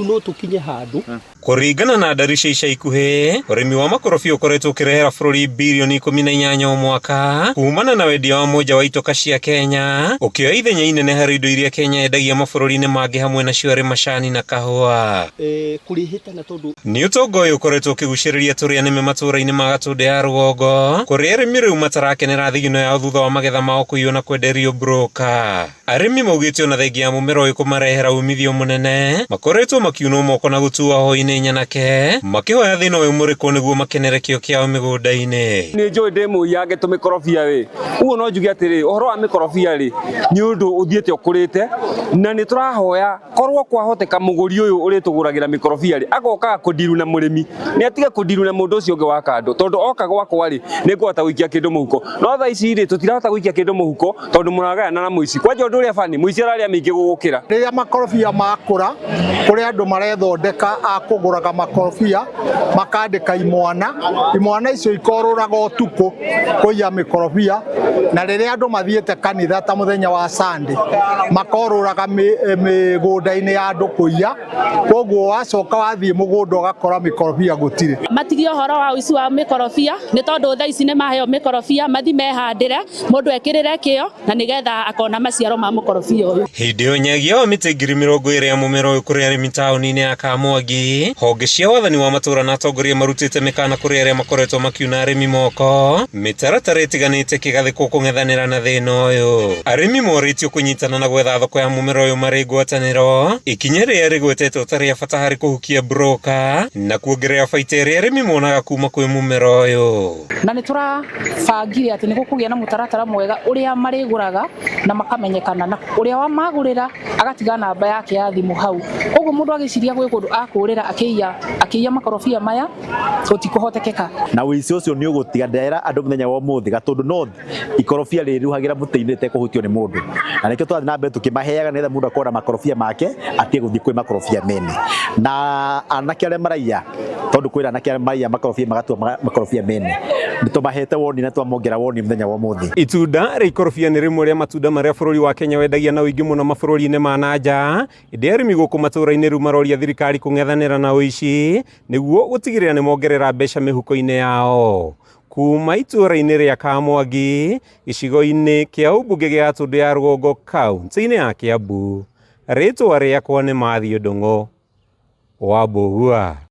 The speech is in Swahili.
riu no tukinye handu kuringana na ndari cia ica ikuhi urimi wa makorobia ukoretwo ukirehera bururi bilioni 18 o mwaka kumana na wendia wa moja wa itoka cia Kenya ukioya ithenya inene hari indo iria Kenya yendagia mabũrũri-inĩ mangĩ hamwe nacio arĩ macani na kahũa kurihita na tondu ni utongo uyu ukoretwo ukigucĩrĩria tũrĩa nĩme matũra-inĩ ma Gatũndũ ya rũgongo kũrĩa arĩmi rĩu matarakenera thigino yao thutha wa magetha mao kũiywo na kwenderio broka. Arĩmi maugĩte ona thengia ya mũmera ũyũ kũmarehera umithio mũnene makoretwo makiunwo moko na gũtua hoi-inĩ nyanake makĩhoya thĩna ũyũ mũrĩkũ nĩguo makenere kĩo kĩao mĩgũnda-inĩ. Nĩ njũĩ ndĩ mũiyange tũmĩkorobia rĩ, ũguo no njuge atĩrĩ ũhoro wa mĩkorobia rĩ nĩ ũndũ ũthiĩte ũkũrĩte na nĩ tũrahoya korwo kwahoteka mũgũri ũyũ ũrĩtũgũragĩra mĩkorobia rĩ agokaga kũndiru na mũrĩmi nĩ atige kũndiru na mũndũ ũcio ũngĩ wa kando tondũ oka gwakwa rĩ nĩ ngũhota gũikia kĩndũ mũhuko no thaa ici rĩ tũtirahota gũikia kĩndũ mũhuko tondũ mũragayana na mũici kwanja ũndũ ũrĩa bani mũici ararĩa mĩingĩ gũgũkĩra. Rĩrĩa makorobia makũra kũrĩ andũ marethondeka a kũgũraga makorobia makandĩka imwana icio ikorũraga ũtukũ kũiya mĩkorobia na rĩrĩa andũ mathiĩte kanitha ta mũthenya wa Sunday makorũraga mĩgũnda-inĩ ya andũ kũiya koguo wacoka wathiĩ mũgũnda ũgakora mĩkorobia gũtirĩ. Matigie ũhoro wa ũici wa mĩkorobia nĩ tondũ thaa ici nĩ maheo mĩkorobia mathi mehandĩre mũndũ ekĩrĩre kĩo na nĩgetha akona maciaro ma mũkorobia ũyũ. Hĩndĩ ĩyo nyagia wa mĩtĩ 20,000 ya mũmera ũyũ kũrĩ arĩmi taũni-inĩ ya Kamwangi honge cia wathani wa matũra na atongoria marutĩte mĩkana kũrĩ arĩa makoretwo makiuna arĩmi moko mĩtaratara ĩtiganĩte kĩgathĩkwo kũng'ethanĩra na thĩna ũyũ. Arĩmi morĩtio kũnyitana na gwetha thoko ya mũmera ũyũ marĩ ngwatanĩro ikinya rĩrĩa rĩgwetetwo ta rĩa bata harĩ kũhukia broka na kuongerera baita ĩrĩa arĩmi monaga kuma kwĩ mũmera ũyũ. Na nĩ tũrabangire atĩ nĩ gũkũgĩa na mũtaratara mwega ũrĩa marĩgũraga na makamenyekana na ũrĩa wamagũrĩra agatiga namba yake ya thimũ hau. Koguo mũndũ agĩciria gwĩ kũndũ akũrĩra akĩiya makorobia maya gũtikũhotekeka. Na ũici ũcio nĩ ũgũtiganĩra andũ mũthenya wa ũmũthĩ Gatũndũ North ikorobia rĩruhagĩra mũtĩ-inĩ rĩtekũhutio nĩ mũndũ na nĩkĩo twathiĩ na mbere tũkĩmaheaga nĩgetha mũndũ akona makorobia make atige gũthiĩ kwĩ makorobia mene na anake arĩa maraiya tondũ kwĩna anake arĩa maraiya makorobia magatua makorobia mene nĩ tũmahete woni na twamongerera woni mũthenya wa ũmũthĩ. Itunda rĩa ikorobia nĩ rĩmwe rĩa matunda marĩa bũrũri wa Kenya wendagia na ũingĩ mũno mabũrũri-inĩ ma nanja ĩndĩ arĩmi gũkũ matũra-inĩ rĩu maroria thirikari kũng'ethanĩra na ũici nĩguo gũtigĩrĩra nĩ mongerera mbeca mĩhuko-inĩ yao. Kuma itũra-inĩ rĩa Kamwangi gĩcigo-inĩ kĩa ũmbunge gĩa Gatũndũ ya rũgongo kaunti-inĩ ya Kiambu, rĩtwa rĩakwa nĩ Mathiũ Ndung'u wa Mbũgua.